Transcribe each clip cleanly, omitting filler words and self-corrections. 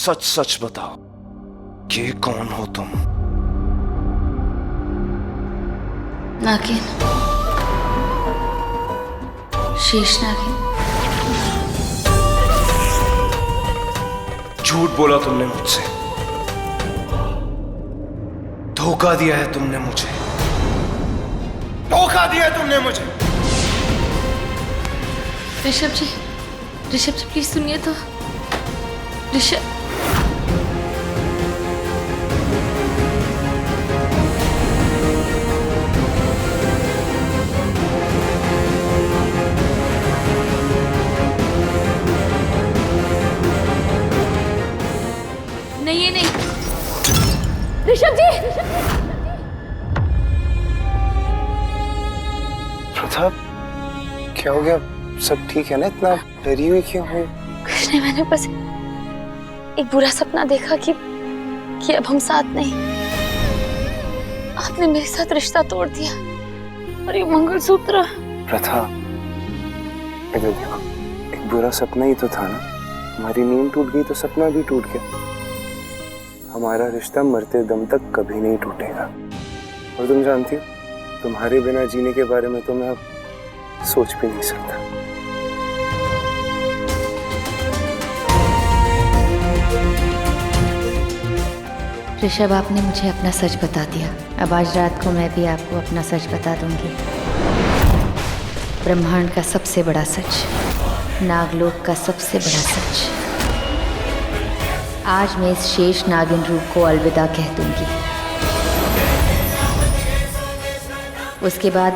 सच सच बताओ कि कौन हो तुम? नागिन, शेष नागिन। झूठ बोला तुमने मुझसे, धोखा दिया है तुमने मुझे, धोखा दिया है तुमने मुझे। ऋषभ जी, प्लीज सुनिए तो। ऋषभ, नहीं ये नहीं। ऋषभ जी, प्रताप, क्या हो गया? सब ठीक है ना? इतना डरी हुई क्यों हो? कुछ नहीं, मैंने बस एक बुरा सपना देखा कि अब हम साथ नहीं। आपने मेरे साथ रिश्ता तोड़ दिया और ये मंगलसूत्र। प्रताप, इधर देखो, एक बुरा सपना ही तो था ना। हमारी नींद टूट गई तो सपना भी टूट गया। हमारा रिश्ता मरते दम तक कभी नहीं टूटेगा। और तुम जानती हो, तुम्हारे बिना जीने के बारे में तो मैं अब सोच भी नहीं सकता। ऋषभ, आपने मुझे अपना सच बता दिया। अब आज रात को मैं भी आपको अपना सच बता दूंगी। ब्रह्मांड का सबसे बड़ा सच, नागलोक का सबसे बड़ा सच। आज मैं इस शेष नागिन रूप को अलविदा कह दूंगी। उसके बाद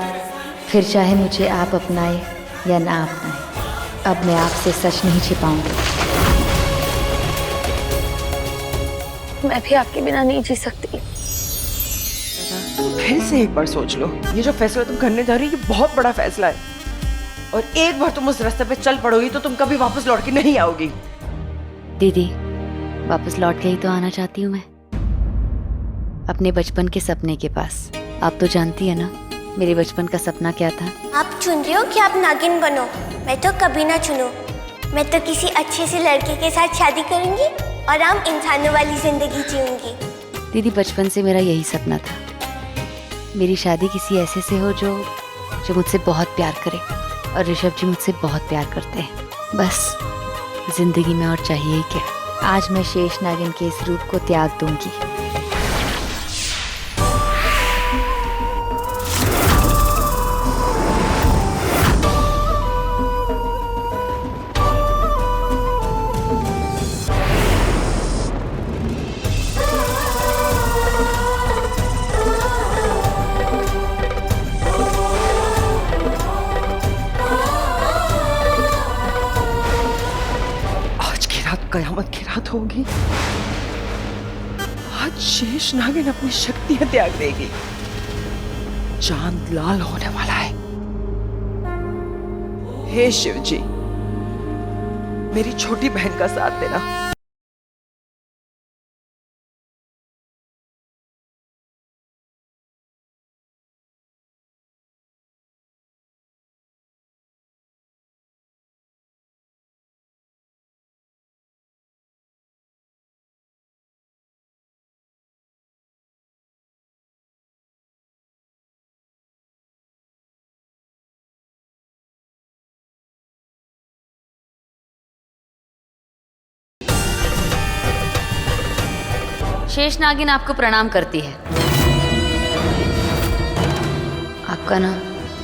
फिर चाहे मुझे आप अपनाए या ना अपनाए, अब मैं आपसे सच नहीं छिपाऊंगी। मैं भी आपके बिना नहीं जी सकती। फिर से एक बार सोच लो, ये जो फैसला तुम करने जा रही हो ये बहुत बड़ा फैसला है। और एक बार तुम उस रास्ते पे चल पड़ोगी तो तुम कभी वापस लौट के नहीं आओगी। दीदी, वापस लौट के ही तो आना चाहती हूँ मैं, अपने बचपन के सपने के पास। आप तो जानती है ना मेरे बचपन का सपना क्या था। आप चुन रही हो कि आप नागिन बनो? मैं तो कभी ना चुनूं। मैं तो किसी अच्छे से लड़के के साथ शादी करूंगी और हम इंसानों वाली जिंदगी जीऊंगी। दीदी, बचपन से मेरा यही सपना था, मेरी शादी किसी ऐसे से हो जो मुझसे बहुत प्यार करे। और ऋषभ जी मुझसे बहुत प्यार करते हैं। बस जिंदगी में और चाहिए ही क्या। आज मैं शेष नागिन के इस रूप को त्याग दूंगी। कयामत की रात होगी। आज शेष नागिन अपनी शक्तियां त्याग देगी। चांद लाल होने वाला है। हे शिव जी, मेरी छोटी बहन का साथ देना। शेष नागिन आपको प्रणाम करती है। आपका नाम?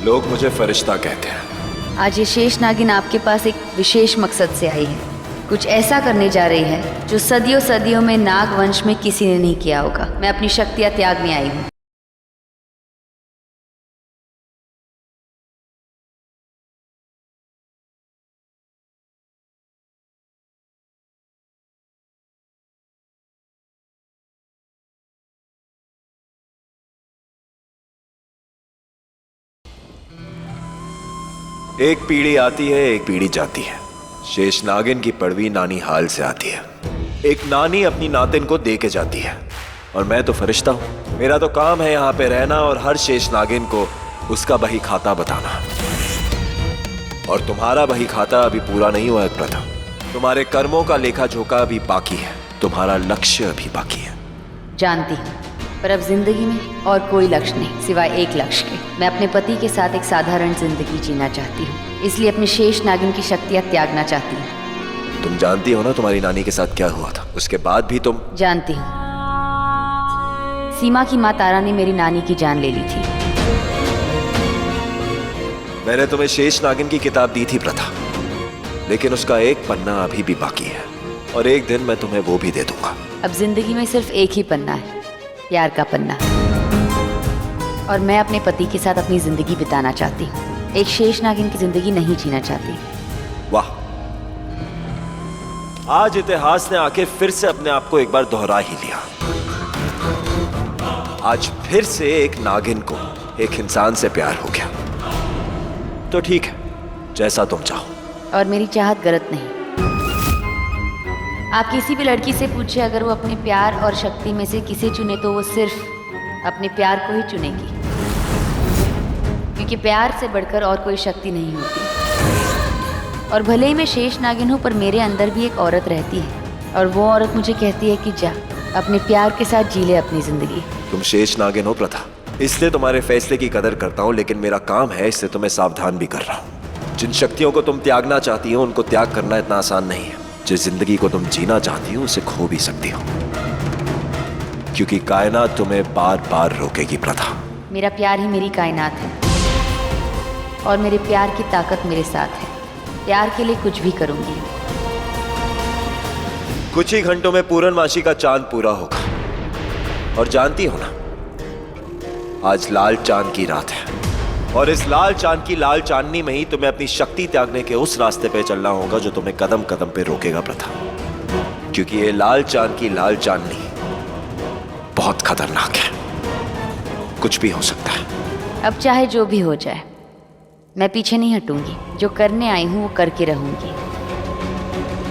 लोग मुझे फरिश्ता कहते हैं। आज ये शेष नागिन आपके पास एक विशेष मकसद से आई है। कुछ ऐसा करने जा रही है जो सदियों सदियों में नाग वंश में किसी ने नहीं किया होगा। मैं अपनी शक्तियां त्यागने आई हूँ। एक पीढ़ी आती है, एक पीढ़ी जाती है। शेष नागिन की पड़वी नानी हाल से आती है। एक नानी अपनी नातिन को दे के जाती है। और मैं तो फरिश्ता हूं। मेरा तो काम है यहाँ पे रहना और हर शेष नागिन को उसका बही खाता बताना। और तुम्हारा बही खाता अभी पूरा नहीं हुआ है प्रथम। तुम्हारे कर्मों का लेखा जोखा अभी बाकी है। तुम्हारा लक्ष्य अभी बाकी है। जानती हूँ, पर अब जिंदगी में और कोई लक्ष्य नहीं सिवाय एक लक्ष्य के। मैं अपने पति के साथ एक साधारण जिंदगी जीना चाहती हूँ, इसलिए अपने शेष नागिन की शक्तियाँ त्यागना चाहती हूँ। तुम जानती हो ना तुम्हारी नानी के साथ क्या हुआ था? उसके बाद भी तुम। जानती हूँ, सीमा की माँ तारा ने मेरी नानी की जान ले ली थी। मैंने तुम्हें शेष नागिन की किताब दी थी प्रथा, लेकिन उसका एक पन्ना अभी भी बाकी है और एक दिन मैं तुम्हें वो भी दे दूंगा। अब जिंदगी में सिर्फ एक ही पन्ना है, प्यार का पन्ना, और मैं अपने पति के साथ अपनी जिंदगी बिताना चाहती हूँ। एक शेष नागिन की जिंदगी नहीं जीना चाहती। वाह, आज इतिहास ने आके फिर से अपने आप को एक बार दोहरा ही लिया। आज फिर से एक नागिन को एक इंसान से प्यार हो गया। तो ठीक है, जैसा तुम चाहो। और मेरी चाहत गलत नहीं। आप किसी भी लड़की से पूछे, अगर वो अपने प्यार और शक्ति में से किसे चुने तो वो सिर्फ अपने प्यार को ही चुनेगी, क्योंकि प्यार से बढ़कर और कोई शक्ति नहीं होती। और भले ही मैं शेष नागिन हूँ, पर मेरे अंदर भी एक औरत रहती है, और वो औरत मुझे कहती है कि जा अपने प्यार के साथ जी ले अपनी जिंदगी। तुम शेष नागिन हो प्रथा, इसलिए तुम्हारे फैसले की कदर करता हूं, लेकिन मेरा काम है इससे तुम्हें सावधान भी कर रहा हूं। जिन शक्तियों को तुम त्यागना चाहती हो उनको त्याग करना इतना आसान नहीं है। जिस जिंदगी को तुम जीना चाहती हो उसे खो भी सकती हो, क्योंकि कायनात तुम्हें बार बार रोकेगी प्रथा। मेरा प्यार ही मेरी कायनात है, और मेरे प्यार की ताकत मेरे साथ है। प्यार के लिए कुछ भी करूंगी। कुछ ही घंटों में पूर्णमासी का चांद पूरा होगा, और जानती हो ना, आज लाल चांद की रात है, और इस लाल चांद की लाल चांदनी में ही तुम्हें अपनी शक्ति त्यागने के उस रास्ते पे चलना होगा जो तुम्हें कदम कदम पे रोकेगा प्रथा, क्योंकि ये लाल चांद की लाल चांदनी बहुत खतरनाक है। कुछ भी हो सकता है। अब चाहे जो भी हो जाए, मैं पीछे नहीं हटूंगी। जो करने आई हूँ वो करके रहूंगी।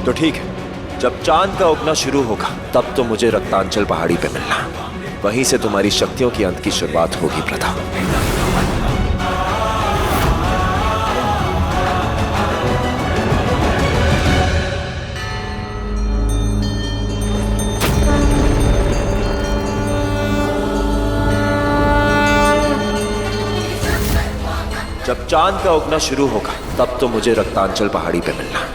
तो ठीक है, जब चांद का उगना शुरू होगा तब तो मुझे रक्तांचल पहाड़ी पे मिलना। वहीं से तुम्हारी शक्तियों की अंत की शुरुआत होगी प्रथा। जब चांद का उगना शुरू होगा तब तो मुझे रक्तांचल पहाड़ी पे मिलना।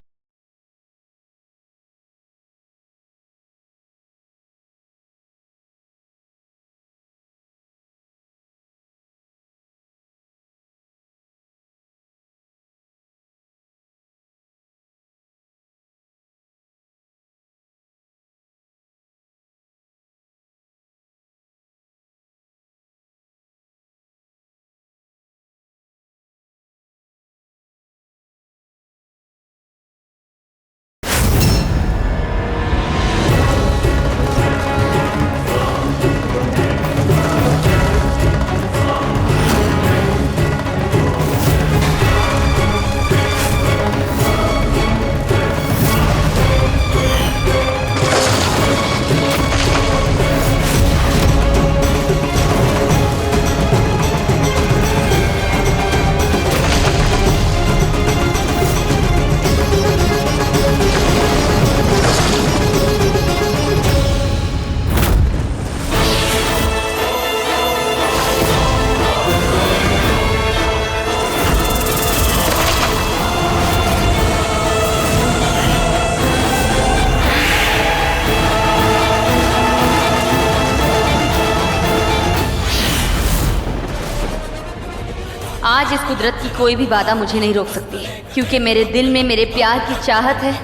आज इस कुदरत की कोई भी बाधा मुझे नहीं रोक सकती, क्योंकि मेरे दिल में मेरे प्यार की चाहत है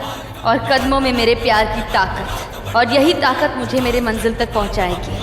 और कदमों में मेरे प्यार की ताकत, और यही ताकत मुझे मेरे मंजिल तक पहुंचाएगी।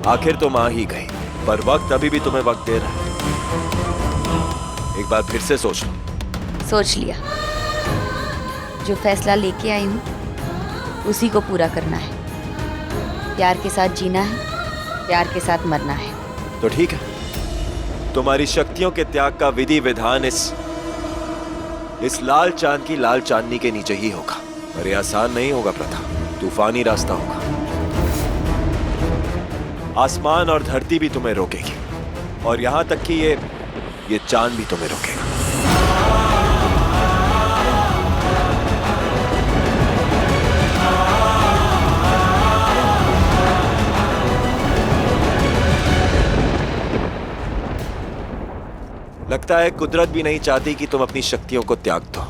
आखिर तुम आ ही गई, पर वक्त अभी भी तुम्हें वक्त दे रहा है। एक बार फिर से सोच लो। सोच लिया। जो फैसला लेके आई हूँ उसी को पूरा करना है। प्यार के साथ जीना है, प्यार के साथ मरना है। तो ठीक है, तुम्हारी शक्तियों के त्याग का विधि विधान इस लाल चांद की लाल चांदनी के नीचे ही होगा। पर यह आसान नहीं होगा प्रथा, तूफानी रास्ता होगा। आसमान और धरती भी तुम्हें रोकेगी, और यहां तक कि ये चांद भी तुम्हें रोकेगा। लगता है कुदरत भी नहीं चाहती कि तुम अपनी शक्तियों को त्याग दो।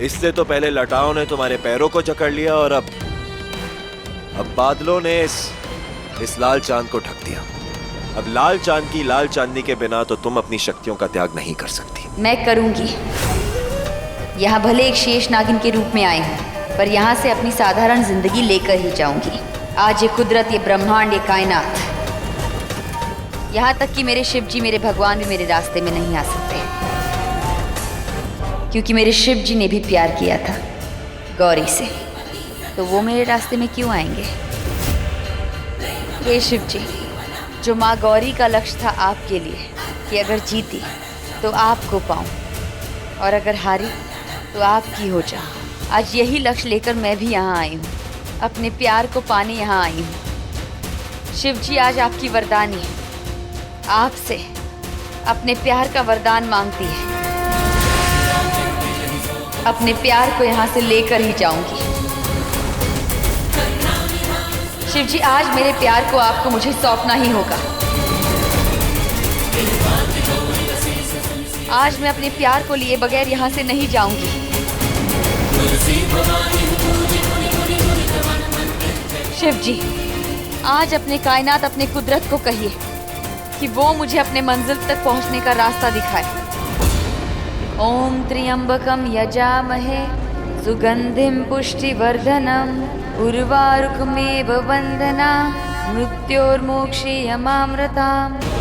इसलिए तो पहले लटाओं ने तुम्हारे पैरों को जकड़ लिया, और अब बादलों ने इस लाल चांद को ढक दिया। अब लाल चांद की लाल चांदनी के बिना तो तुम अपनी शक्तियों का त्याग नहीं कर सकती। मैं करूंगी। यहाँ भले एक शेष नागिन के रूप में आई हूँ, पर यहाँ से अपनी साधारण जिंदगी लेकर ही जाऊंगी। आज ये कुदरत, ये ब्रह्मांड, ये कायनात, यहाँ तक कि मेरे शिव जी, मेरे भगवान भी मेरे रास्ते में नहीं आ सकते, क्योंकि मेरे शिव जी ने भी प्यार किया था गौरी से, तो वो मेरे रास्ते में क्यों आएंगे? हे शिव जी, जो माँ गौरी का लक्ष्य था आपके लिए कि अगर जीती तो आपको पाऊँ, और अगर हारी तो आपकी हो जाऊँ, आज यही लक्ष्य लेकर मैं भी यहाँ आई हूँ। अपने प्यार को पाने यहाँ आई हूँ। शिव जी, आज आपकी वरदानी है, आपसे अपने प्यार का वरदान मांगती है। अपने प्यार को यहाँ से लेकर ही जाऊंगी। शिव जी, आज मेरे प्यार को आपको मुझे सौंपना ही होगा। आज मैं अपने प्यार को लिए बगैर यहाँ से नहीं जाऊंगी। शिव जी, आज अपने कायनात, अपने कुदरत को कहिए कि वो मुझे अपने मंजिल तक पहुंचने का रास्ता दिखाए। ओम त्र्यंबकम यजामहे सुगंधिम पुष्टिवर्धनम उर्वारुकमेव वंदना मृत्योर्मोक्षीयमामृताम्।